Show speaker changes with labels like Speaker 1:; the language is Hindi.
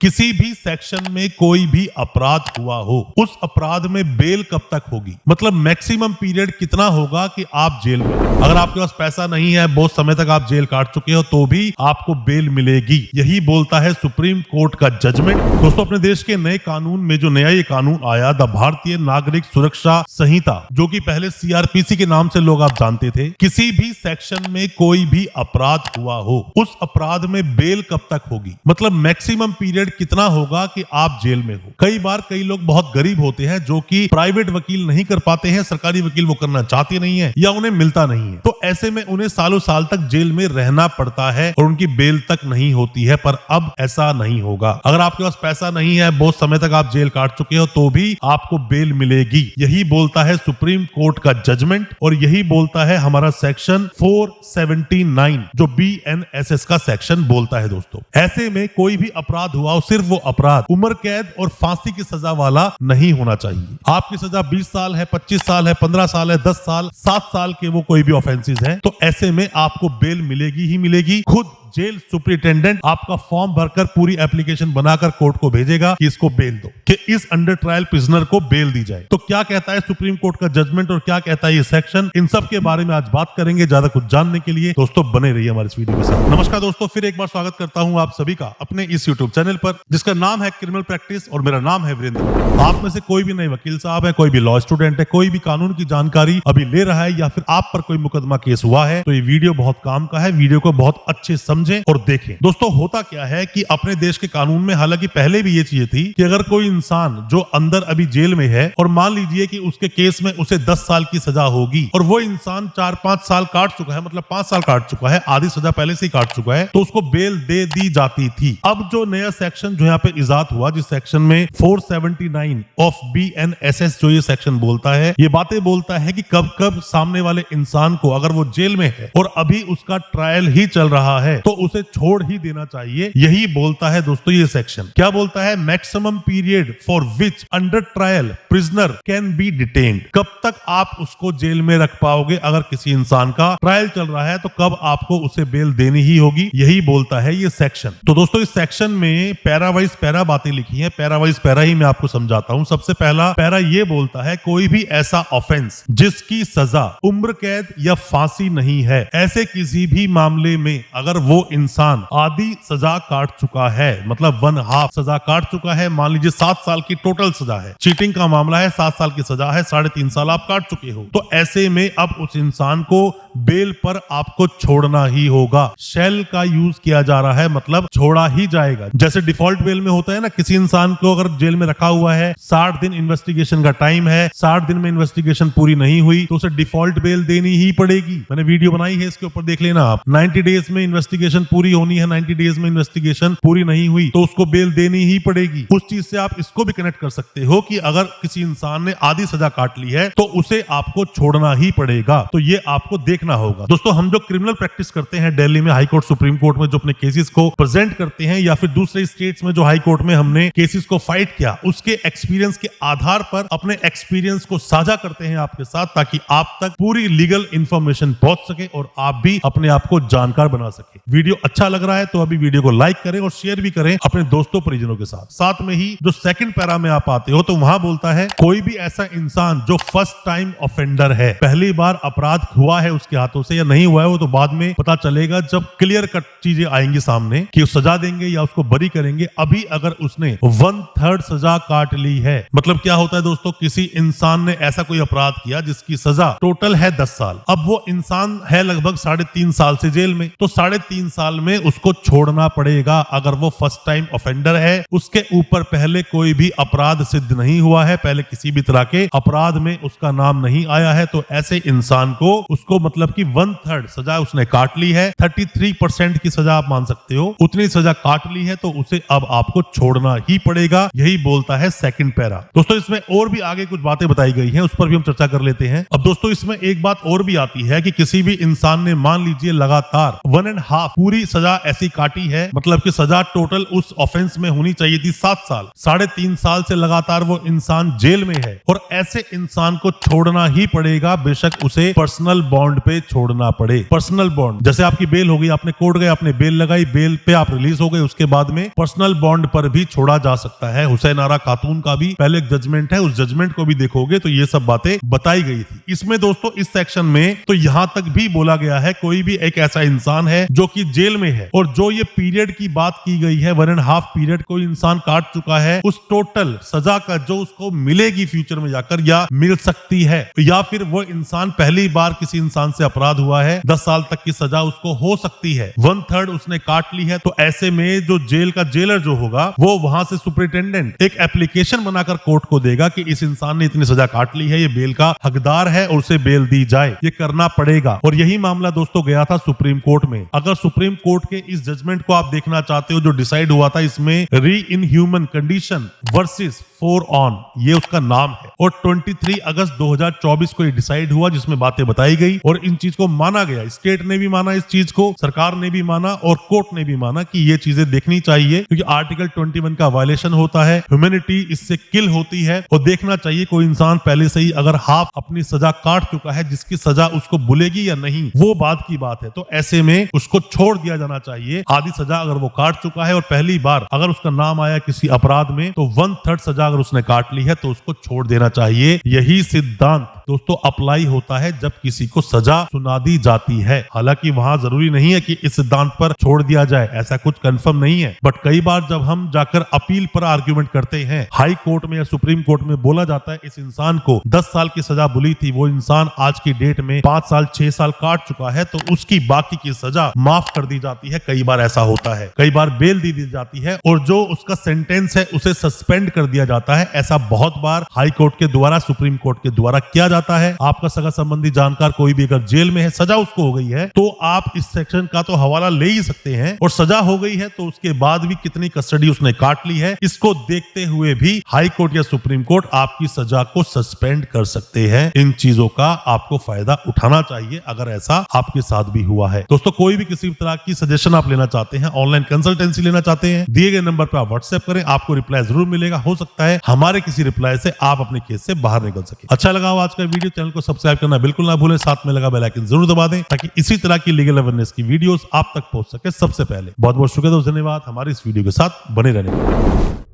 Speaker 1: किसी भी सेक्शन में कोई भी अपराध हुआ हो, उस अपराध में बेल कब तक होगी, मतलब मैक्सिमम पीरियड कितना होगा कि आप जेल में। अगर आपके पास पैसा नहीं है, बहुत समय तक आप जेल काट चुके हो, तो भी आपको बेल मिलेगी। यही बोलता है सुप्रीम कोर्ट का जजमेंट। दोस्तों, अपने देश के नए कानून में जो नया ये कानून आया, द भारतीय नागरिक सुरक्षा संहिता, जो कि पहले सीआरपीसी के नाम से लोग आप जानते थे, किसी भी सेक्शन में कोई भी अपराध हुआ हो, उस अपराध में बेल कब तक होगी, मतलब मैक्सिमम पीरियड कितना होगा कि आप जेल में हो। कई बार कई लोग बहुत गरीब होते हैं जो कि प्राइवेट वकील नहीं कर पाते हैं, सरकारी वकील वो करना चाहते नहीं है या उन्हें मिलता नहीं है, तो ऐसे में उन्हें सालों साल तक जेल में रहना पड़ता है और उनकी बेल तक नहीं होती है। पर अब ऐसा नहीं होगा। अगर आपके पास पैसा नहीं है, बहुत समय तक आप जेल काट चुके हो, तो भी आपको बेल मिलेगी। यही बोलता है सुप्रीम कोर्ट का जजमेंट और यही बोलता है हमारा सेक्शन 479 जो BNSS का सेक्शन बोलता है। दोस्तों, ऐसे में कोई भी अपराध हुआ, सिर्फ वो अपराध उम्र कैद और फांसी की सजा वाला नहीं होना चाहिए। आपकी सजा 20 साल है, 25 साल है, 15 साल है, 10 साल, 7 साल के वो कोई भी ऑफेंसेस हैं, तो ऐसे में आपको बेल मिलेगी ही मिलेगी। खुद जेल सुपरिटेंडेंट आपका फॉर्म भरकर पूरी एप्लीकेशन बनाकर कोर्ट को भेजेगा कि इसको बेल दो, कि इस अंडर ट्रायल प्रिजनर को बेल दी जाए। तो क्या कहता है सुप्रीम कोर्ट का जजमेंट और क्या कहता है ये सेक्शन, इन सब के बारे में आज बात करेंगे। ज्यादा कुछ जानने के लिए दोस्तों बने रहिए हमारे इस वीडियो के साथ। नमस्कार दोस्तों, फिर एक बार स्वागत करता हूं आप सभी का अपने इस यूट्यूब चैनल पर, जिसका नाम है क्रिमिनल प्रैक्टिस और मेरा नाम है वीरेंद्र। आप में से कोई भी नए वकील साहब है, कोई भी लॉ स्टूडेंट है, कोई भी कानून की जानकारी अभी ले रहा है, या फिर आप पर कोई मुकदमा केस हुआ है, तो ये वीडियो बहुत काम का है। वीडियो को बहुत अच्छे समझें और देखें। दोस्तों, होता क्या है कि अपने देश के कानून में, हालांकि पहले भी ये चीजें थी कि अगर कोई इंसान जो अंदर अभी जेल में है और मान लीजिए कि उसके केस में उसे 10 साल की सजा होगी और वो इंसान 4-5 साल काट चुका है, मतलब 5 साल काट चुका है, आधी सजा पहले से ही काट चुका है, तो उसको बेल दे दी जाती थी। अब जो नया सेक्शन जो यहाँ पे इजाद हुआ, जिस सेक्शन में 479 ऑफ BNSS जो ये सेक्शन बोलता है, ये बातें बोलता है कि कब कब सामने वाले इंसान को, अगर वो जेल में है और अभी उसका ट्रायल ही चल रहा है, तो उसे छोड़ ही देना चाहिए। यही बोलता है दोस्तों ये सेक्शन। क्या बोलता है? Maximum period for which under trial prisoner can be detained. कब तक आप उसको जेल में रख पाओगे? अगर किसी इंसान का ट्रायल चल रहा है तो कब आपको उसे बेल देनी ही होगी। यही बोलता है ये सेक्शन। तो दोस्तों, इस सेक्शन में पैरा वाइज पैरा बातें लिखी हैं, पैरा वाइज पैरा ही मैं आपको समझाता हूं। सबसे पहला पैरा ये बोलता है, कोई भी ऐसा ऑफेंस जिसकी सजा उम्र कैद या फांसी नहीं है, ऐसे किसी भी मामले में अगर वो इंसान आधी सजा काट चुका है, मतलब 1/2 सजा काट चुका है, मान लीजिए 7 साल की टोटल सजा है, चीटिंग का मामला है, 7 साल की सजा है, 3.5 साल आप काट चुके हो, तो ऐसे में अब उस इंसान को बेल पर आपको छोड़ना ही होगा। शेल का यूज किया जा रहा है, मतलब छोड़ा ही जाएगा। जैसे डिफॉल्ट बेल में होता है ना, किसी इंसान को अगर जेल में रखा हुआ है, 60 दिन इन्वेस्टिगेशन का टाइम है, 60 दिन में इन्वेस्टिगेशन पूरी नहीं हुई तो उसे डिफॉल्ट बेल देनी ही पड़ेगी। मैंने वीडियो बनाई है, इसके ऊपर देख लेना आप। 90 डेज में इन्वेस्टिगेशन पूरी होनी है, 90 डेज में इन्वेस्टिगेशन पूरी नहीं हुई तो उसको बेल देनी ही पड़ेगी। उस चीज से आप इसको भी कनेक्ट कर सकते हो कि अगर किसी इंसान ने आधी सजा काट ली है तो उसे आपको छोड़ना ही पड़ेगा। तो ये आपको देखना होगा। दोस्तों, हम जो क्रिमिनल प्रैक्टिस करते हैं दिल्ली में हाई कोर्ट, सुप्रीम कोर्ट में, जो अपने केसेस को प्रेजेंट करते हैं, या फिर दूसरे स्टेट्स में जो हाई कोर्ट में हमने केसेस को फाइट किया, उसके एक्सपीरियंस के आधार पर अपने एक्सपीरियंस को साझा करते हैं आपके साथ, ताकि आप तक पूरी लीगल इंफॉर्मेशन पहुंच सके और आप भी अपने आप को जानकार बना सके। वीडियो अच्छा लग रहा है तो अभी वीडियो को लाइक करें और शेयर भी करें अपने दोस्तों परिजनों के साथ। साथ में ही जो सेकंड पैरा में आप आते हो, तो वहां बोलता है, कोई भी ऐसा इंसान जो फर्स्ट टाइम ऑफेंडर है, पहली बार अपराध हुआ है उसके हाथों से या नहीं हुआ है, वो तो बाद में पता चलेगा जब क्लियर कट चीजें आएंगी सामने कि सजा देंगे या उसको बरी करेंगे। अभी अगर उसने 1/3 सजा काट ली है, मतलब क्या होता है दोस्तों, किसी इंसान ने ऐसा कोई अपराध किया जिसकी सजा टोटल है 10 साल, अब वो इंसान है लगभग 3.5 साल से जेल में, तो 3.5 साल में उसको छोड़ना पड़ेगा। अगर वो फर्स्ट टाइम ऑफेंडर है, उसके ऊपर पहले कोई भी अपराध सिद्ध नहीं हुआ है, पहले किसी भी तरह के अपराध में उसका नाम नहीं आया है, तो ऐसे इंसान को, उसको मतलब कि 1/3 सजा उसने काट ली है, 33% की सजा आप मान सकते हो, उतनी सजा काट ली है, तो उसे अब आपको छोड़ना ही पड़ेगा। यही बोलता है सेकंड पैरा। दोस्तों, इसमें और भी आगे कुछ बातें बताई गई हैं, उस पर भी हम चर्चा कर लेते हैं। अब दोस्तों, इसमें एक बात और भी आती है कि किसी भी इंसान ने मान लीजिए लगातार 1.5 पूरी सजा ऐसी काटी है, मतलब कि सजा टोटल उस ऑफेंस में होनी चाहिए थी 7 साल, 3.5 साल से लगातार वो इंसान जेल में है, और ऐसे इंसान को छोड़ना ही पड़ेगा, बेशक उसे पर्सनल बॉन्ड पे छोड़ना पड़े। पर्सनल बॉन्ड, जैसे आपकी बेल हो गई, आपने कोर्ट गए, आपने बेल लगाई, बेल पे आप रिलीज हो गए, उसके बाद में पर्सनल बॉन्ड पर भी छोड़ा जा सकता है। हुसैन आरा खातून का भी पहले एक जजमेंट है, उस जजमेंट को भी देखोगे तो ये सब बातें बताई गई थी। इसमें दोस्तों इस सेक्शन में तो यहां तक भी बोला गया है, कोई भी एक ऐसा इंसान है जो कि जेल में है और जो ये पीरियड की बात की गई है 1.5 पीरियड कोई इंसान काट चुका है, उस टोटल सजा का जो उसको मिलेगी फ्यूचर में जाकर या मिल सकती है, या फिर वो इंसान पहली बार किसी इंसान से अपराध हुआ है 10 साल तक की सजा उसको हो सकती है, 1/3 उसने काट ली है, तो ऐसे में जो जेल का जेलर जो होगा वो वहां से सुपरिटेंडेंट एक एप्लीकेशन बनाकर कोर्ट को देगा कि इस इंसान ने इतनी सजा काट ली है, ये बेल का हकदार है और उसे बेल दी जाए। ये करना पड़ेगा। और यही मामला दोस्तों गया था सुप्रीम कोर्ट में। अगर सुप्रीम कोर्ट के इस जजमेंट को आप देखना चाहते हो, जो डिसाइड हुआ था, इसमें री in human condition versus 4 on, ये उसका नाम है, और 23 अगस्त 2024 को ये डिसाइड हुआ, जिसमें बातें बताई गई और इन चीज को माना गया। स्टेट ने भी माना इस चीज को, सरकार ने भी माना और कोर्ट ने भी माना कि ये चीजें देखनी चाहिए, क्योंकि आर्टिकल 21 का वायलेशन होता है, ह्यूमैनिटी इससे किल होती है, और देखना चाहिए कोई इंसान पहले से ही अगर हाफ अपनी सजा काट चुका है, जिसकी सजा उसको भूलेगी या नहीं वो बात की बात है, तो ऐसे में उसको छोड़ दिया जाना चाहिए। आधी सजा अगर वो काट चुका है और पहली बार अगर उसका नाम आया किसी अपराध में, तो 1/3 सजा अगर उसने काट ली है तो उसको छोड़ देना चाहिए। यही सिद्धांत दोस्तों अप्लाई होता है जब किसी को सजा सुना दी जाती है। हालांकि वहां जरूरी नहीं है कि इस सिद्धांत पर छोड़ दिया जाए, ऐसा कुछ कंफर्म नहीं है, बट कई बार जब हम जाकर अपील पर आर्ग्यूमेंट करते हैं, हाई कोर्ट में या सुप्रीम कोर्ट में बोला जाता है इस इंसान को 10 साल की सजा बुली थी, वो इंसान आज की डेट में 5 साल 6 साल काट चुका है, तो उसकी बाकी की सजा माफ कर दी जाती है। कई बार ऐसा होता है, कई बार बेल दी जाती है और जो उसका सेंटेंस है उसे सस्पेंड कर दिया जाता है। ऐसा बहुत बार हाई कोर्ट के द्वारा, सुप्रीम कोर्ट के द्वारा किया जाता है। आपका सगा संबंधी जानकार कोई भी अगर जेल में है, सजा उसको हो गई है, तो आप इस सेक्शन का तो हवाला ले ही सकते हैं, और सजा हो गई है तो उसके बाद भी कितनी कस्टडी उसने काट ली है, इसको देखते हुए भी हाई कोर्ट या सुप्रीम कोर्ट आपकी सजा को सस्पेंड कर सकते हैं। इन चीजों का आपको फायदा उठाना चाहिए अगर ऐसा आपके साथ भी हुआ है। दोस्तों कोई भी किसी तरह की सजेशन आप लेना चाहते हैं, ऑनलाइन कंसल्टेंसी लेना चाहते हैं, दिए गए नंबर पर आप व्हाट्सएप करें, आपको रिप्लाई जरूर मिलेगा। हो सकता है हमारे किसी रिप्लाई से आप अपने केस से बाहर निकल सके। अच्छा लगा हो आज का वीडियो, चैनल को सब्सक्राइब करना बिल्कुल ना भूलें, साथ में लगा बेल आइकन जरूर दबा दें ताकि इसी तरह की लीगल अवेयरनेस की वीडियोस आप तक पहुंच सके सबसे पहले। बहुत बहुत शुक्रिया दोस्तों, धन्यवाद हमारी इस वीडियो के साथ बने रहने के लिए।